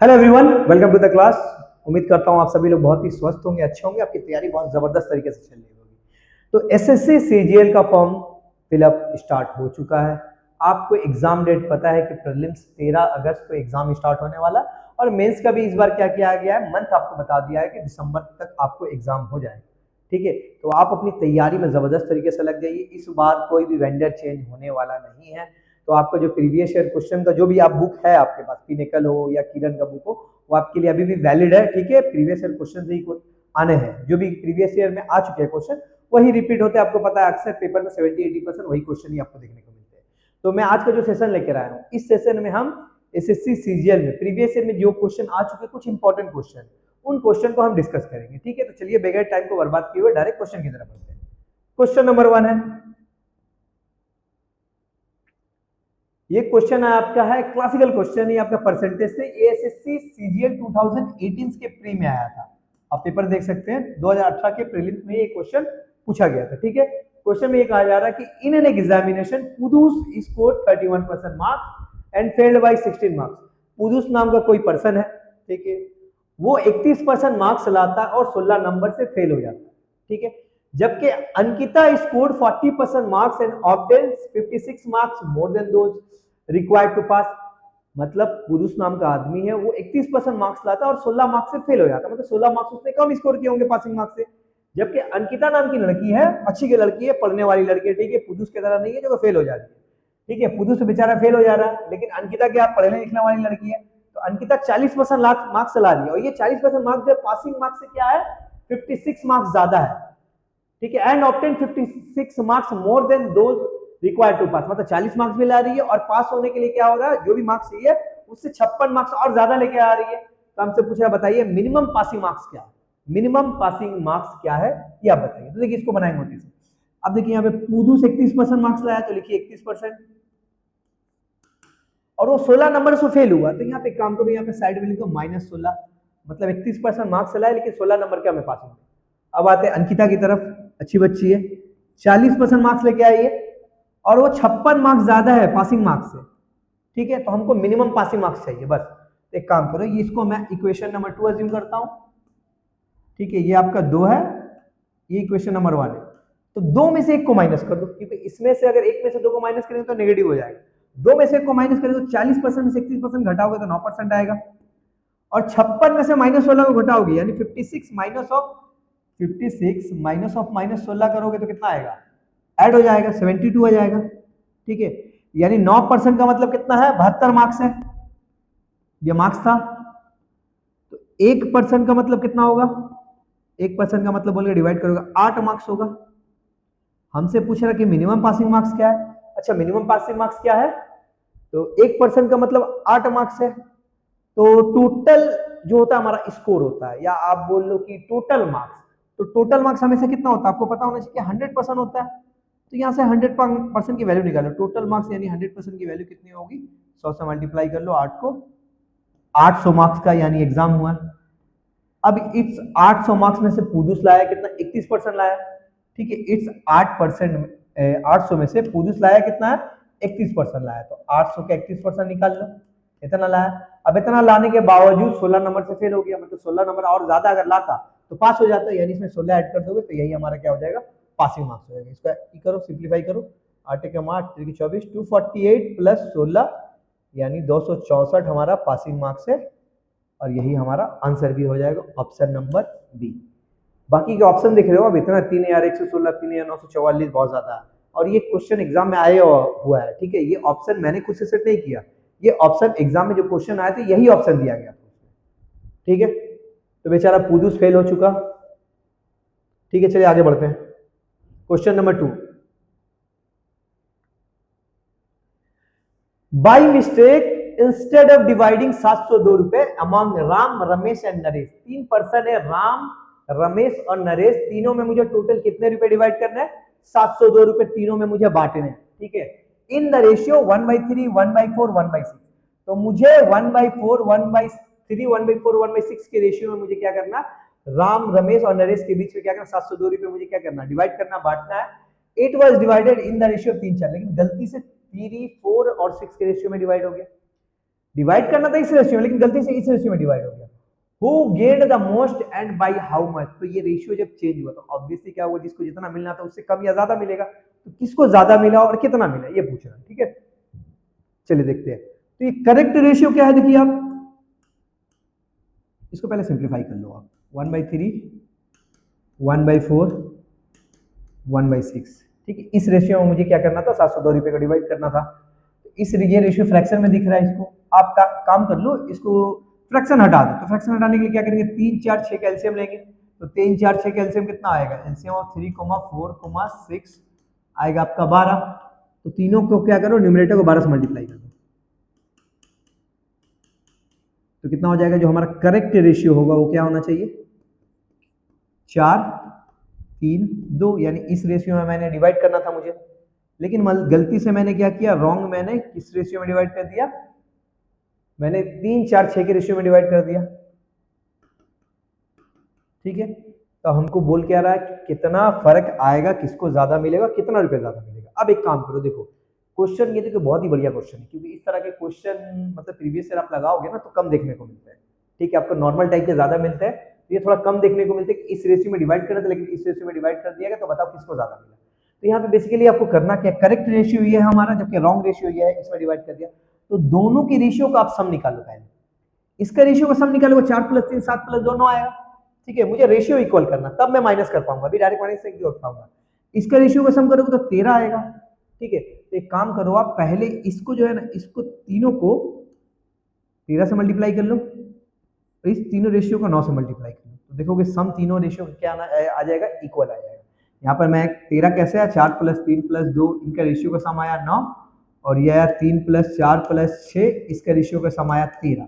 Hello everyone, welcome to the class. उम्मीद करता हूँ आप सभी लोग बहुत ही स्वस्थ होंगे, अच्छे होंगे, आपकी तैयारी बहुत जबरदस्त तरीके से चल रही होगी। तो एसएससी सीजीएल का फॉर्म फिलअप स्टार्ट हो चुका है। आपको एग्जाम डेट पता है कि प्रीलिम्स 13 अगस्त को एग्जाम स्टार्ट होने वाला, और मेंस का भी इस बार क्या किया गया है, मंथ आपको बता दिया है कि दिसंबर तक आपको एग्जाम हो जाए। ठीक है, तो आप अपनी तैयारी में जबरदस्त तरीके से लग जाइए। इस बार कोई भी वेंडर चेंज होने वाला नहीं है। तो आपका जो प्रीवियस ईयर क्वेश्चन का जो भी आप बुक है आपके पास, पिनेकल हो या किरण का बुक हो, वो आपके लिए अभी भी वैलिड है। ठीक है, प्रीवियस ईयर क्वेश्चन से ही आने हैं, जो भी प्रीवियस ईयर में आ चुके हैं क्वेश्चन वही रिपीट होते हैं। आपको पता है अक्सर पेपर में 70-80% वही क्वेश्चन ही आपको देखने को मिलते हैं। तो मैं आज का जो सेशन लेकर आया हूँ, इस सेशन में हम एसएससी सीजीएल में प्रीवियस ईयर में जो क्वेश्चन आ चुके, कुछ इंपॉर्टेंट क्वेश्चन, उन क्वेश्चन को हम डिस्कस करेंगे। ठीक है, तो चलिए बगैर टाइम को बर्बाद किए हुए डायरेक्ट क्वेश्चन की तरफ बढ़ते हैं। क्वेश्चन नंबर 1 है, ये क्वेश्चन आपका है क्लासिकल क्वेश्चन, ये आपका परसेंटेज से एएसएससी सीजीएल 2018 के प्री में आया था। आप पेपर देख सकते हैं, 2018 के प्रीलिम्स में ये क्वेश्चन पूछा गया था। ठीक है, क्वेश्चन में ये कहा जा रहा है कि इन एन एग्जामिनेशन पुदुस score 31% marks and failed by 16 marks. पुदुस नाम का कोई पर्सन है, ठीक है, वो 31% मार्क्स लाता है और 16 नंबर से फेल हो जाता है। ठीक है, जबकि Ankita scored 40% marks and obtains 56 marks more than those required to pass. मतलब पुरुष नाम का आदमी है, वो 31% मार्क्स लाता और 16 मार्क्स से फेल हो जाता, मतलब 16 मार्क्स उसने कम स्कोर किए होंगे पासिंग मार्क्स से। जबकि अंकिता नाम की लड़की है, अच्छी की लड़की है, पढ़ने वाली लड़की है, ठीक है, पुरुष की तरह नहीं है जो फेल हो जाती है। ठीक है, पुरुष बेचारा फेल हो जा रहा है, लेकिन अंकिता क्या पढ़ने लिखने वाली लड़की है, तो अंकिता 40% मार्क्स ला रही है, और ये 40% मार्क्स जो पासिंग मार्क्स से क्या है, 56 मार्क्स ज्यादा है। ठीक है, and obtain 56 marks more than those required to pass, मतलब 40 मार्क्स भी ला रही है, और पास होने के लिए क्या हो रहा है, जो भी मार्क्स चाहिए उससे 56 मार्क्स और ज्यादा लेके आ रही है। तो हमसे पूछ रहा है बताइए मिनिमम पासिंग मार्क्स क्या है, मिनिमम पासिंग मार्क्स क्या है, ये आप बताइए। तो देखिए इसको बनाएंगे होते से। अब देखिए यहाँ पे पूदू से 31% मार्क्स लाया, तो लिखिए 31%, और वो 16 नंबर से फेल हुआ, तो यहाँ पे काम करो, यहाँ पे साइड में लिखो -16, मतलब 31% मार्क्स लाया लेकिन 16 नंबर का हमें पासिंग। अब आते हैं अंकिता की तरफ, अच्छी बच्ची है, 40% मार्क्स लेके आई है, और वो 56 मार्क्स ज्यादा है पासिंग मार्क्स से। ठीक है, तो हमको मिनिमम पासिंग मार्क्स चाहिए बस। एक काम करो, ये इसको मैं इक्वेशन नंबर 2 अज्यूम करता हूं। ठीक है, ये आपका 2 है, ये इक्वेशन नंबर 1 है। तो 2 में से 1 को माइनस कर दो, क्योंकि इसमें से अगर 1 में से 2 को माइनस करेंगे तो नेगेटिव हो जाएगा। 2 में से 1 को माइनस करेंगे तो 40% में से 31% घटाओगे तो 9% आएगा, और 56 में से -16 को घटाओगे यानी 56 माइनस ऑफ -16 करोगे तो कितना आएगा, ऐड हो जाएगा, 72 आ जाएगा। ठीक है, यानी 9% का मतलब कितना है, 72 मार्क्स है, ये मार्क्स था। तो 1% का मतलब कितना होगा, 1% का मतलब बोलेगा डिवाइड करोगे 8 मार्क्स होगा। हमसे पूछ रहा कि मिनिमम पासिंग मार्क्स क्या है। अच्छा, मिनिमम पासिंग मार्क्स क्या है, तो 1% का मतलब 8 मार्क्स है। तो टोटल जो होता है हमारा स्कोर होता है, या आप बोल लो कि टोटल मार्क्स, तो टोटल मार्क्स हमेशा कितना होता है आपको पता होना चाहिए, 100% होता है। तो यहाँ से 100% की वैल्यू निकालो, टोटल मार्क्स यानी 100% की वैल्यू कितनी होगी, 100 से मल्टीप्लाई कर लो 8 को, 800 मार्क्स का यानी एग्जाम हुआ। अब इट्स 800 मार्क्स में से पुदुस लाया कितना, 31% लाया। ठीक है, इट्स 800 में से पुदुस लाया कितना है, 31% लाया, तो 800 का 31% निकाल लो, इतना लाया। अब इतना लाने के बावजूद 16 नंबर से फेल हो गया, मतलब 16 नंबर और ज्यादा अगर लाता तो पास हो जाता, यानी इसमें 16 ऐड कर दोगे तो यही हमारा क्या हो जाएगा, पासिंग मार्क्स हो जाएगा। इसका करो, सिंप्लीफाई करो, 8 के 8 24, 248 प्लस 16 यानी 264 हमारा पासिंग मार्क्स है, और यही हमारा आंसर भी हो जाएगा, ऑप्शन नंबर बी। बाकी के ऑप्शन दिख रहे हो, अब इतना 3116, 3944 बहुत ज्यादा है, और ये क्वेश्चन एग्जाम में आया हुआ है। ठीक है, ये ऑप्शन मैंने खुद से सेट नहीं किया, ये ऑप्शन एग्जाम में जो क्वेश्चन आए थे यही ऑप्शन दिया गया था। ठीक है, तो बेचारा पुदुस फेल हो चुका। ठीक है, चलिए आगे बढ़ते हैं। Question number 2, by mistake instead of dividing 702 रुपए among Ram, Ramesh and Naresh, 3 person है, राम, रमेश और नरेश, तीनों में मुझे टोटल कितने रुपए डिवाइड करना है, 702 रुपए तीनों में मुझे बांटने हैं। ठीक है, इन द रेशियो 1/3, 1/4, 1/6। तो मुझे 1/4, 1/3, 1/4, 1/6 के रेशियो में मुझे क्या करना, राम, रमेश और नरेश के बीच में क्या करना, 702 रुपए मुझे क्या करना, डिवाइड करना, बांटना है। It was divided in the ratio 3-4, लेकिन गलती से 3, 4 और 6 के रेशियो में डिवाइड हो गया। डिवाइड करना था इस रेशियो में, लेकिन गलती से इस रेशियो में डिवाइड हो गया। Who gained the most and by how much, तो ये रेशियो जब चेंज हुआ तो ऑब्वियसली क्या हुआ, जिसको जितना मिलना था उससे कम या ज्यादा मिलेगा, तो किसको ज्यादा मिला और कितना मिला ये पूछ रहा है, ठीक है। चलिए देखते हैं, तो ये करेक्ट रेशियो क्या है, देखिए आप इसको पहले सिंप्लीफाई कर लो आप, 1/3, 1/4, 1/6, ठीक है। इस रेशियो में मुझे क्या करना था, 702 रुपए को डिवाइड करना था। इस ये रेशियो फ्रैक्शन में दिख रहा है, इसको आप काम कर लो, इसको फ्रैक्शन हटा दो। तो फ्रैक्शन हटाने के लिए क्या करेंगे, 3, 4, 6 का एलसीएम लेंगे। तो 3, 4, 6 का एलसीएम कितना आएगा, एलसीएम ऑफ 3, 4, 6 आएगा आपका 12। तो तीनों को क्या करो, न्यूमरेटर को 12 से मल्टीप्लाई कर दो, तो कितना हो जाएगा, जो हमारा करेक्ट रेशियो होगा वो क्या होना चाहिए, 4, 3, 2। यानी इस रेशियो में मैंने डिवाइड करना था मुझे, लेकिन गलती से मैंने क्या किया, रॉन्ग, मैंने किस रेशियो में डिवाइड कर दिया, मैंने 3, 4, 6 के रेशियो में डिवाइड कर दिया, ठीक है। तो हमको बोल क्या रहा है कि कितना फर्क आएगा, किसको ज्यादा मिलेगा, कितना रुपए ज्यादा मिलेगा। अब एक काम करो, देखो क्वेश्चन ये देखो बहुत ही बढ़िया क्वेश्चन है, क्योंकि इस तरह के क्वेश्चन मतलब प्रीवियस ईयर आप लगाओगे ना तो कम देखने को मिलता है, ठीक है। आपको नॉर्मल टाइप के ज्यादा मिलते हैं, ये थोड़ा कम देखने को मिलते हैं कि इस रेशियो में डिवाइड कर रहे थे लेकिन इस रेशियो में डिवाइड कर दिया गया, तो बताओ किसको ज्यादा मिला। तो यहाँ पे बेसिकली आपको करना क्या, करेक्ट रेशियो ये है हमारा, जबकि रॉन्ग रेशियो ये है, इसमें डिवाइड कर दिया। तो दोनों की रेशियो का आप सम निकालो पहले, इसका रेशियो का सम निकालोगे 4 + 3 7 + 2 9 आएगा, ठीक है। मुझे रेशियो इक्वल करना, तब मैं माइनस कर पाऊंगा, अभी डायरेक्ट माइनस से जोड़ पाऊंगा। इसका रेशियो का सम करोगे तो 13 आएगा, ठीक है। तो एक काम करो आप, पहले इसको जो है ना, इसको तीनों को 13 से मल्टीप्लाई कर लो, और इस तीनों रेशियो को 9 से मल्टीप्लाई कर लो, तो देखोगे सम तीनों रेशियो क्या आ जाएगा, इक्वल आ जाएगा। यहाँ पर मैं 13 कैसे आया, 4 + 3 + 2, इनका रेशियो का सम आया 9, और यह आया 3 + 4 + 6, इसका रेशियो का सम आया 13।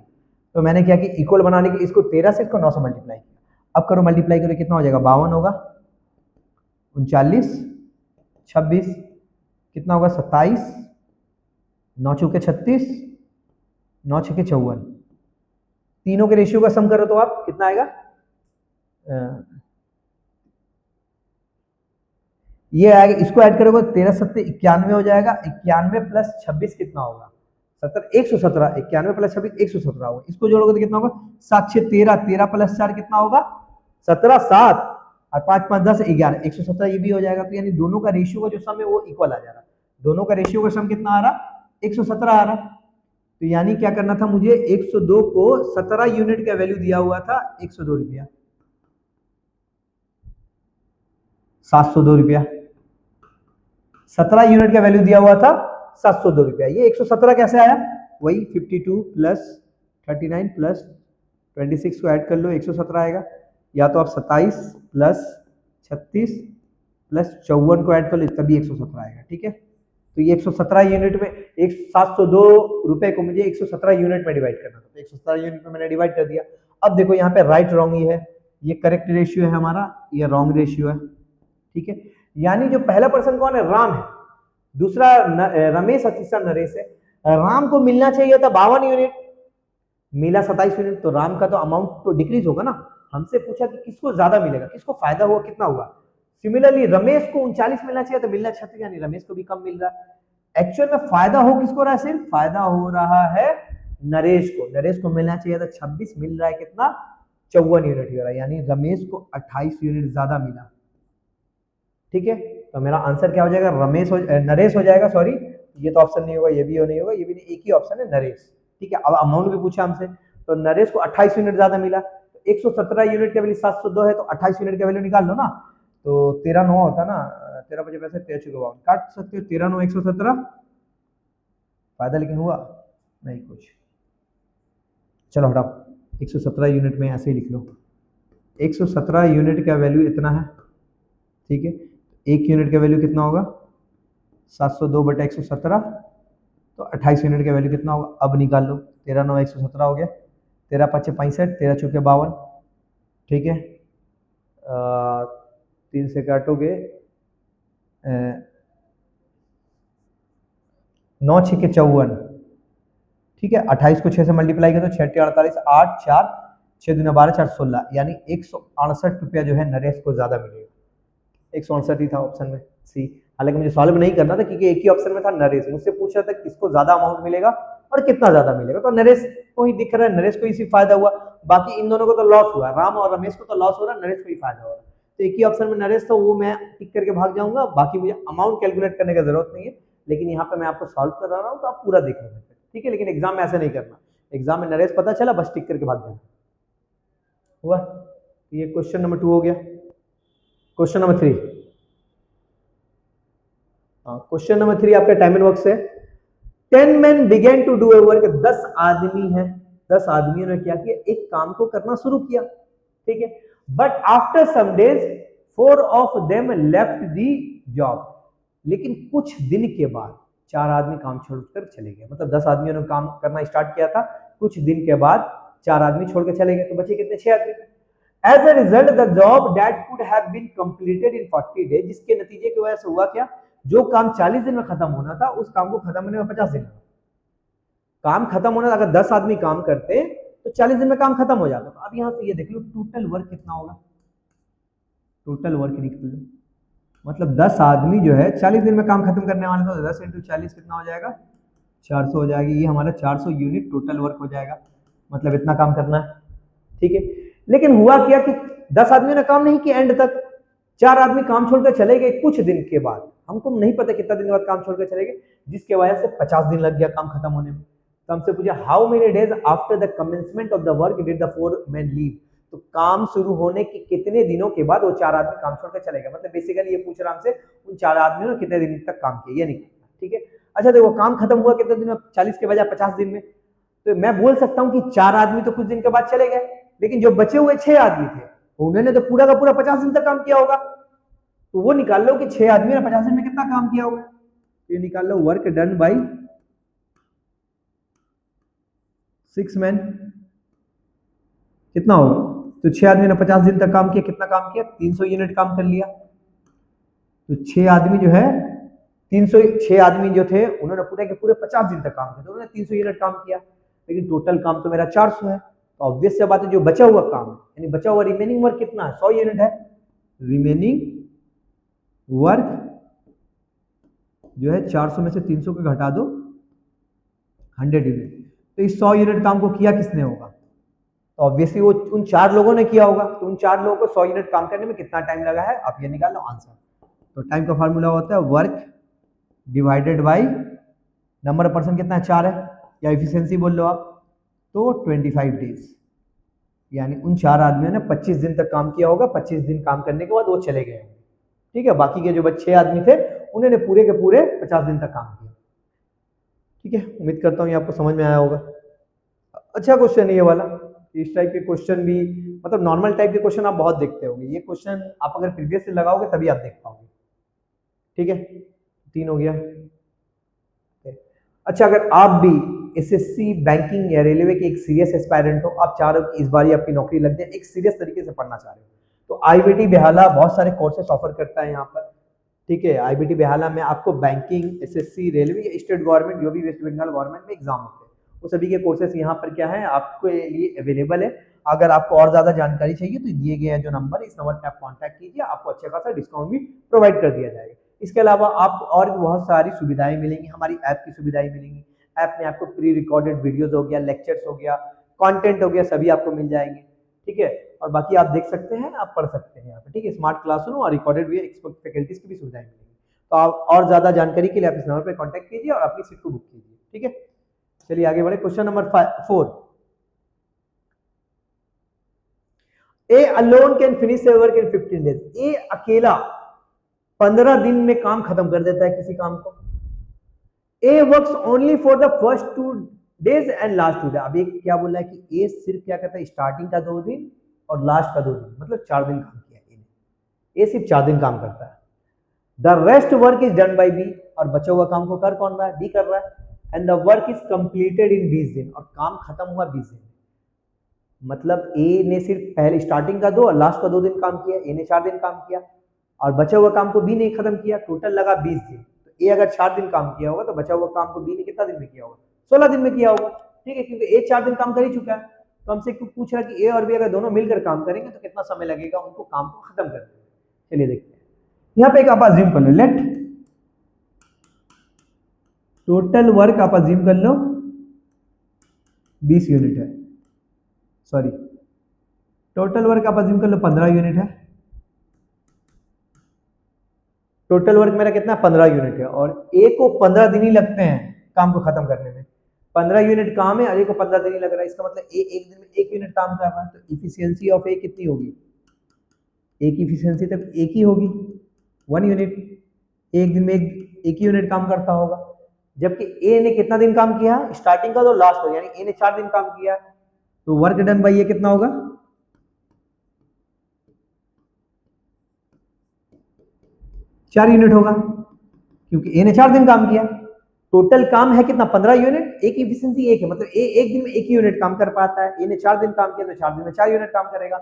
तो मैंने क्या कि इक्वल बनाने के इसको 13 से इसको 9 से मल्टीप्लाई किया। अब करो मल्टीप्लाई करो, कितना हो जाएगा, 52 होगा, 39, 26, कितना होगा, 27, 9 चौके 36, 9 छके 54, तीनों के रेशियो का सम करो तो आप कितना आएगा, ये आएगा, इसको ऐड करोगे 13 7 91 हो जाएगा, 91 + 26 कितना होगा, 70 117, 91 + 26 117 होगा। इसको जोड़ोगे तो कितना होगा, 7 6 13, 13 + 4 कितना होगा, 17, 7 और 5 5 10 11, 117 ये भी हो जाएगा। तो यानी दोनों का रेशियो का जो सम है वो इक्वल आ जा रहा है, दोनों का रेशियो का सम कितना आ रहा, 117 आ रहा। तो यानी क्या करना था मुझे, 102 को 17 यूनिट का वैल्यू दिया हुआ था 102 रुपया, 702 रुपया, 17 यूनिट का वैल्यू दिया हुआ था 702 रुपया। ये 117 कैसे आया, वही 52 + 39 + 26 को ऐड कर लो, 117 आएगा। या तो आप 27 + 36 + 54 को ऐड कर लो, तभी 117 आएगा, ठीक है। तो ये 117 यूनिट में, 702 रुपए को मुझे 117 यूनिट में डिवाइड करना था, तो 117 यूनिट में मैंने डिवाइड कर दिया। अब देखो यहाँ पे राइट रॉन्ग ही है, ये करेक्ट रेशियो है हमारा, ये रॉन्ग रेशियो है, ठीक है। यानी जो पहला पर्सन कौन है, राम है, दूसरा रमेश और तीसरा नरेश है। राम को मिलना चाहिए था 52 यूनिट, मिला 27 यूनिट, तो राम का तो अमाउंट तो डिक्रीज होगा ना। हमसे पूछा कि किसको ज्यादा मिलेगा, किसको फायदा हुआ, कितना हुआ। सिमिलरली रमेश को 39 मिलना चाहिए, तो मिलना 36, यानी रमेश को भी कम मिल रहा है। एक्चुअल में फायदा हो किसको रहा है, सिर्फ फायदा हो रहा है नरेश को। नरेश को मिलना चाहिए था 26, मिल रहा है कितना, 54 यूनिट हो रहा है, यानी रमेश को 28 यूनिट ज्यादा मिला, ठीक है। तो मेरा आंसर क्या हो जाएगा, नरेश हो जाएगा, सॉरी ये तो ऑप्शन नहीं होगा, ये भी नहीं होगा, ये भी नहीं, एक ही ऑप्शन है नरेश, ठीक है। अब अमाउंट भी पूछा हमसे, तो नरेश को 28 यूनिट ज्यादा मिला, तो 117 यूनिट का वैल्यू 702 है, तो 28 यूनिट का वैल्यू निकाल लो ना, तो 13 9 होता ना, 13 5 पैसे 13 6 52, काट सकते हो, 13 9 117, फायदा लेकिन हुआ नहीं कुछ। चलो हटाओ, 117 यूनिट में ऐसे ही लिख लो, 117 यूनिट का वैल्यू इतना है, ठीक है। एक यूनिट का वैल्यू कितना होगा, 702/117, तो 28 यूनिट का वैल्यू कितना होगा, अब निकाल लो, 13 9 117 हो गया, 13 5 65, 13 चौके 52, ठीक है। 3 से काटोगे, 9 6 54, ठीक है। 28 को 6 से मल्टीप्लाई करो, 6 48, 8 4 6 दूना 12 4 16, यानी 168 रुपया जो है नरेश को ज्यादा मिलेगा, 168 ही था ऑप्शन में सी। हालांकि मुझे सॉल्व नहीं करना था क्योंकि एक ही ऑप्शन में था नरेश, मुझसे पूछ रहा था किसको ज्यादा अमाउंट मिलेगा और कितना ज्यादा मिलेगा, तो नरेश को ही दिख रहा है, नरेश को इसी फायदा हुआ, बाकी इन दोनों को तो लॉस हुआ, राम और रमेश को तो लॉस हो रहा है, नरेश को ही फायदा हो रहा है। तो एक ही ऑप्शन में नरेश था, वो मैं टिक करके भाग जाऊंगा, बाकी मुझे अमाउंट कैलकुलेट करने की जरूरत नहीं है, लेकिन यहाँ पे मैं आपको सॉल्व कर रहा हूँ तो आप पूरा देख लेंगे, ठीक है। लेकिन एग्जाम में ऐसा नहीं करना, एग्जाम में नरेश पता चला बस टिक करके भाग जाना। हुआ, ये क्वेश्चन नंबर 2 हो गया। क्वेश्चन नंबर 3, क्वेश्चन नंबर 3 आपका टाइम एंड वर्क से 10 men began to do a work, 10 आदमी हैं, 10 आदमियों ने क्या किया, एक काम को करना शुरू किया, ठीक है। But after some days 4 of them left the job, लेकिन कुछ दिन के बाद 4 आदमी काम छोड़कर चले गए, मतलब 10 आदमियों ने काम करना स्टार्ट किया था, कुछ दिन के बाद 4 आदमी छोड़ के चले गए, तो बचे कितने, 6 आदमी। As a result the job that could have been completed in 40 days, जिसके नतीजे की वजह से हुआ क्या, जो काम 40 दिन में खत्म होना था उस काम को खत्म होने में 50 दिन लगा। काम खत्म होना, अगर 10 आदमी काम करते तो 40 दिन में काम खत्म हो जाता। तो अब यहां से ये देख लो टोटल वर्क कितना होगा, टोटल वर्क निकल लो, मतलब 10 आदमी जो है 40 दिन में काम खत्म करने वाले, तो 10 × 40 कितना हो जाएगा, 400 हो जाएगी, ये हमारा 400 यूनिट टोटल वर्क हो जाएगा, मतलब इतना काम करना है, ठीक है। लेकिन हुआ क्या कि 10 आदमियों ने काम नहीं किया एंड तक, 4 आदमी काम छोड़कर चले गए कुछ दिन के बाद, हमको नहीं पता कितना दिन के बाद काम छोड़कर चले गए, जिसके वजह से 50 दिन लग गया काम खत्म होने में। तो हमसे पूछा how many days after the commencement of the work did the 4 men leave, तो काम शुरू होने के कितने दिनों के बाद वो 4 आदमी काम छोड़कर चले गए, मतलब बेसिकली ये पूछ रहा हमसे उन 4 आदमियों ने कितने दिन तक काम किया, ये नहीं, ठीक है। अच्छा देखो काम खत्म हुआ कितने दिन में, 40 के बजाय 50 दिन में, तो मैं बोल सकता हूँ कि 4 आदमी तो कुछ दिन के बाद चले गए, लेकिन जो बचे हुए 6 आदमी थे उन्होंने तो पूरा का पूरा 50 दिन तक काम किया होगा, तो वो निकाल लो कि 6 आदमी ने 50 दिन में कितना काम किया होगा, तो ये निकाल लो वर्क डन बाय 6 men कितना होगा, तो 6 आदमी ने 50 दिन तक काम किया, कितना काम किया, 300 यूनिट काम कर लिया, तो 6 आदमी जो है 306 आदमी जो थे उन्होंने पूरे के पूरे 50 दिन तक काम किया, तो उन्होंने 300 यूनिट काम किया, लेकिन टोटल काम तो मेरा 400 है, तो ऑब्वियस से बात है जो बचा हुआ काम यानी बचा हुआ रिमेनिंग वर्क कितना है, 100 यूनिट है, रिमेनिंग वर्क जो है 400 में से 300 को घटा दो 100 यूनिट, तो इस 100 यूनिट काम को किया किसने होगा, तो ऑब्वियसली वो उन 4 लोगों ने किया होगा, तो उन 4 लोगों को 100 यूनिट काम करने में कितना टाइम लगा है, आप ये निकाल लो आंसर। तो टाइम का फार्मूला होता है work divided by number of person कितना है, 4 है, या एफिशिएंसी बोल लो आप, तो 25 डेज, यानी उन 4 आदमियों ने 25 दिन तक काम किया होगा, 25 दिन काम करने के बाद वो चले गए, ठीक है। बाकी के जो 6 आदमी थे उन्होंने पूरे के पूरे 50 दिन तक काम किया, ठीक है। उम्मीद करता हूँ ये आपको समझ में आया होगा। अच्छा क्वेश्चन है ये वाला, इस टाइप के क्वेश्चन भी मतलब नॉर्मल टाइप के क्वेश्चन आप बहुत देखते होंगे, ये क्वेश्चन आप अगर प्रीवियस से लगाओगे तभी आप देख पाओगे, ठीक है। 3 हो गया। अच्छा अगर आप भी एसएससी बैंकिंग या रेलवे के एक सीरियस एस्पायरेंट हो, आप चाह रहे हो कि इस बार आपकी नौकरी लग जाए, एक सीरियस तरीके से पढ़ना चाह रहे हो, तो आईबीटी बेहाला बहुत सारे कोर्सेस ऑफर करता है यहाँ पर, ठीक है। आईबीटी बेहाला में आपको बैंकिंग, एसएससी, रेलवे या स्टेट गवर्नमेंट जो भी वेस्ट बंगाल गवर्नमेंट में एग्जाम होते हैं वो सभी के कोर्सेस यहाँ पर क्या है आपके लिए अवेलेबल है। अगर आपको और ज्यादा जानकारी चाहिए तो दिए गए जो नंबर है इस नंबर पर आप कॉन्टैक्ट कीजिए, आपको अच्छा खासा डिस्काउंट भी प्रोवाइड कर दिया जाएगा। इसके अलावा आपको और भी बहुत सारी सुविधाएं मिलेंगी, हमारी ऐप की सुविधाएं मिलेंगी, ऐप में आपको प्री रिकॉर्डेड वीडियोस हो गया, लेक्चर्स हो गया, कंटेंट हो गया, सभी आपको मिल जाएंगे, ठीक है। और बाकी आप देख सकते हैं, आप पढ़ सकते हैं यहाँ पे, ठीक है। स्मार्ट क्लासरूम और रिकॉर्डेड भी एक्सपर्ट फैकल्टीज की भी सुविधाएं मिलेंगी। तो आप और ज्यादा जानकारी के लिए आप इस नंबर पर कॉन्टैक्ट कीजिए और अपनी सीट को बुक कीजिए, ठीक है। चलिए आगे बढ़े, question number 4, A alone can finish a work in 15 days, A अकेला 15 दिन में काम खत्म कर देता है किसी काम को। A works only for the first 2 days and last 2 days, अब एक क्या बोल रहा है कि ए सिर्फ क्या करता है, स्टार्टिंग का 2 दिन और लास्ट का 2 दिन, मतलब 4 दिन काम किया ए सिर्फ 4 दिन काम करता है। The rest work is done by B, और बचा हुआ काम को कर कौन रहा है, बी कर रहा है। And the work is completed in 20 दिन, और काम खत्म हुआ 20 दिन, मतलब ए ने सिर्फ पहले स्टार्टिंग का 2 और लास्ट का 2 दिन काम किया, ए ने 4 दिन काम किया, और बचा हुआ काम को बी ने खत्म किया, टोटल लगा 20 दिन। तो ए अगर 4 दिन काम किया होगा तो बचा हुआ काम को बी ने कितना दिन में किया होगा, 16 दिन में किया होगा, ठीक है, क्योंकि ए 4 दिन काम कर ही चुका है। तो हमसे क्यों पूछ रहा है कि ए और बी अगर दोनों मिलकर काम करेंगे तो कितना समय लगेगा उनको काम को खत्म करने में। चलिए देखते हैं, यहाँ पे एक आप अज्यूम कर लो, लेट टोटल वर्क आप अज्यूम कर लो 20 यूनिट है, सॉरी टोटल वर्क आप अज्यूम कर लो 15 यूनिट है। टोटल वर्क मेरा कितना 15 यूनिट है और ए को 15 दिन ही लगते हैं काम को खत्म करने में। 15 यूनिट काम है और ए को 15 दिन ही लग रहा है, इसका मतलब ए एक दिन में 1 यूनिट काम कर रहा है, तो इफिशियंसी ऑफ ए कितनी होगी, ए की इफिशियंसी तब एक ही होगी 1 यूनिट। एक दिन में एक ही यूनिट काम करता होगा, जबकि ए ने कितना दिन काम किया स्टार्टिंग का तो लास्ट हो, यानी ए ने 4 दिन काम किया, तो वर्क डन बाय ये कितना होगा 4 यूनिट होगा, क्योंकि ए ने 4 दिन काम किया। टोटल काम है कितना 15 यूनिट, ए की इफिशियंसी 1 है, मतलब ए एक दिन में 1 ही यूनिट काम कर पाता है, ए ने 4 दिन काम किया तो 4 दिन में 4 यूनिट काम करेगा,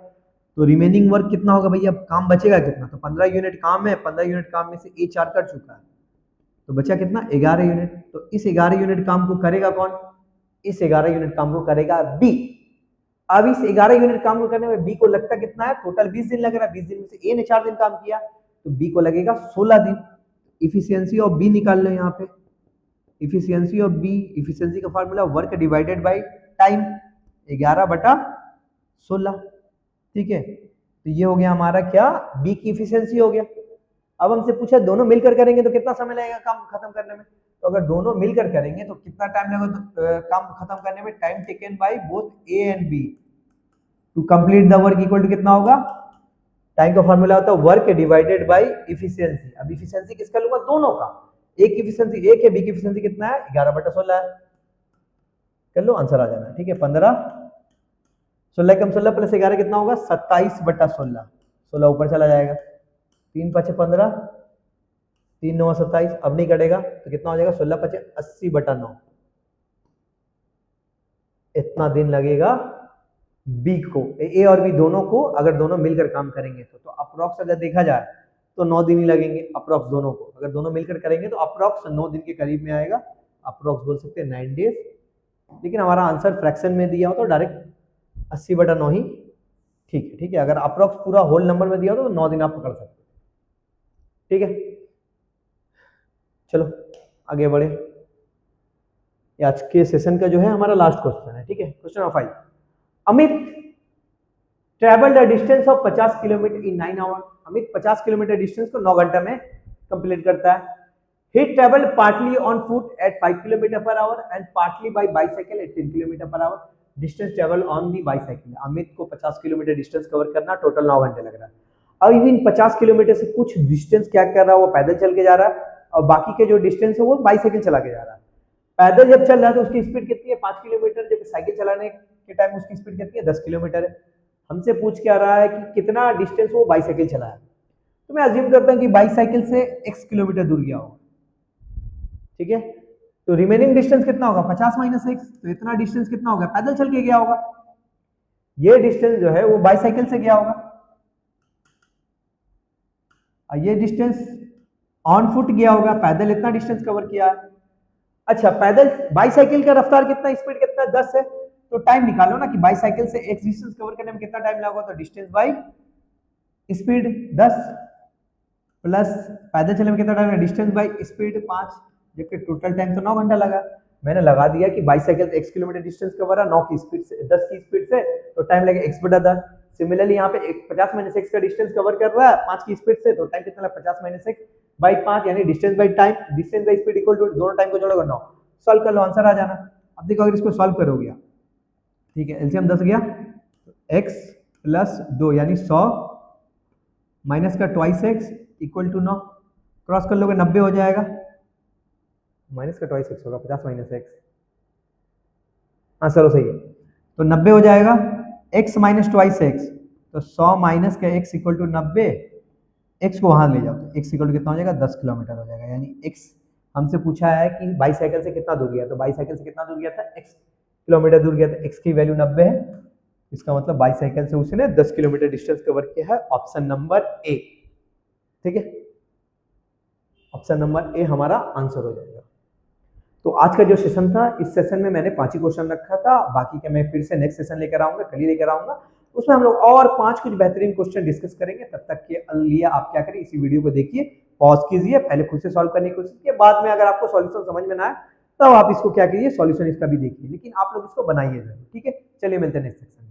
तो रिमेनिंग वर्क कितना होगा भैया, अब काम बचेगा कितना, तो 15 यूनिट काम है, 15 यूनिट काम में से ए 4 कर चुका है, तो बचा कितना 11 यूनिट, तो इस 11 यूनिट काम को करेगा कौन, इस 11 यूनिट काम को करेगा बी। अब इस 11 यूनिट काम को करने में बी को लगता कितना है, टोटल 20 दिन लग रहा है, 20 दिन में से ए ने 4 दिन काम किया तो बी को लगेगा 16 दिन। इफिशियंसी ऑफ बी निकाल लो यहाँ पे, इफिशियंसी ऑफ बी, इफिशियंसी का formula work divided by time 11/16, ठीक है, तो ये हो गया हमारा क्या बी की इफिशियंसी हो गया। अब हमसे पूछा दोनों मिलकर करेंगे तो कितना समय लगेगा काम खत्म करने में, तो अगर दोनों मिलकर करेंगे तो कितना टाइम लगेगा, तो काम खत्म करने में time taken by both A and B to complete the work equal to कितना होगा, टाइम का फॉर्मूला होता है वर्क डिवाइडेड बाय इफिशियंसी। अब इफिशियंसी किसका लूंगा, दोनों का, एक की इफिशियंसी 1 है, बी की इफिशियंसी कितना है 11/16 है, कर लो आंसर आ जाना, ठीक है 15 16 कम 16 प्लस 11 कितना होगा 27/16, 16 ऊपर चला जाएगा, 3 × 5 = 15, 3 × 9 = 27, अब नहीं कटेगा तो कितना हो जाएगा 16 × 5 = 80/9, इतना दिन लगेगा बी को, ए और बी दोनों को अगर दोनों मिलकर काम करेंगे तो अप्रोक्स अगर देखा जाए तो 9 दिन ही लगेंगे अप्रोक्स दोनों को, अगर दोनों मिलकर करेंगे तो अप्रोक्स 9 दिन के करीब में आएगा, अप्रोक्स बोल सकते हैं 9 डेज, लेकिन हमारा आंसर फ्रैक्शन में दिया हो तो डायरेक्ट 80/9 ही ठीक है, ठीक है, अगर अप्रोक्स पूरा होल नंबर में दिया हो तो 9 दिन आप पकड़ सकते हैं, ठीक है। चलो आगे बढ़े, आज के सेशन का जो है हमारा लास्ट क्वेश्चन है, ठीक है, question number 5, Amit travelled a distance of 50 kilometre in 9 hour, Amit 50 kilometre distance को 9 घंटे में कंप्लीट करता है। He traveled partly on foot at 5 km/h and partly by bicycle at 10 km/h. Distance travel on the bicycle. Amit को 50 kilometre distance cover करना total 9 घंटे लग रहा है। अब इन 50 किलोमीटर से कुछ डिस्टेंस क्या कर रहा है, वो पैदल चल के जा रहा है और बाकी के जो डिस्टेंस है वो बाइसाइकिल चला के जा रहा है। पैदल जब चल रहा है तो उसकी स्पीड कितनी है 5 किलोमीटर, जब साइकिल चलाने के टाइम उसकी स्पीड कितनी है 10 किलोमीटर है। हमसे पूछ के आ रहा है कि कितना डिस्टेंस वो बाइसाइकिल चला है, तो मैं अज्यूम करता हूँ कि बाइसाइकिल से x किलोमीटर दूर गया होगा, ठीक है, तो रिमेनिंग डिस्टेंस कितना होगा 50 - x, तो इतना डिस्टेंस कितना होगा पैदल चल के गया होगा, ये डिस्टेंस जो है वो बाइसाइकिल से गया होगा, और ये डिस्टेंस ऑन फुट गया होगा, पैदल इतना डिस्टेंस कवर किया है। अच्छा पैदल बाइसाइकिल का रफ्तार कितना, स्पीड कितना 10 है, तो टाइम निकालो ना कि बाइसाइकिल से x डिस्टेंस कवर करने में कितना टाइम लगा, तो डिस्टेंस बाई स्पीड 10 प्लस पैदल चलने में कितना टाइम है, डिस्टेंस बाई स्पीड 5, जबकि टोटल टाइम तो 9 घंटा लगा। मैंने लगा दिया कि बाइसाइकिल से x किलोमीटर डिस्टेंस कवर है 9 की स्पीड से 10 की स्पीड से, तो टाइम लगेगा x/10। सिमिलरली यहाँ पे 50 - x का डिस्टेंस कवर कर रहा है 5 की स्पीड से, तो टाइम कितना लगा 50 - x बाई 5, यानी distance by time, distance by speed equal to दोनों टाइम को जोड़ोगे 9। सॉल्व कर लो आंसर आ जाना। अब देखो अगर इसको सॉल्व करोगे, ठीक है, एलसीएम 10 गया, x + 2 यानी 100 माइनस का twice x equal to 9, cross कर लोगे 90 हो जाएगा, माइनस का ट्वाइस x होगा 50 - x, हाँ चलो सही है, तो 90 हो जाएगा, x माइनस ट्वाइस x, तो 100 माइनस का x इक्वल टू 90, x को वहां ले जाओ तो x इक्वल टू कितना हो जाएगा 10 किलोमीटर हो जाएगा, यानी x हमसे पूछा है कि बाईसाइकिल से कितना दूर गया, तो बाईसाइकिल से कितना दूर गया था x किलोमीटर दूर गया था, x की वैल्यू 90 है, इसका मतलब बाईसाइकिल से उसने 10 किलोमीटर डिस्टेंस कवर किया है, ऑप्शन नंबर ए, ठीक है, ऑप्शन नंबर ए हमारा आंसर हो जाएगा। तो आज का जो सेशन था, इस सेशन में मैंने 5 ही क्वेश्चन रखा था, बाकी के मैं फिर से नेक्स्ट सेशन लेकर आऊंगा, कल ही लेकर आऊंगा, उसमें हम लोग और 5 कुछ बेहतरीन क्वेश्चन डिस्कस करेंगे। तब तक के लिए आप क्या करें, इसी वीडियो को देखिए, पॉज कीजिए, पहले खुद से सॉल्व करने की कोशिश कीजिए, बाद में अगर आपको सॉल्यूशन समझ में ना आए तब आप इसको क्या कीजिए, सॉल्यूशन इसका भी देखिए, लेकिन आप लोग इसको बनाइए जरूर। ठीक है, चलिए मिलते हैं नेक्स्ट सेक्शन।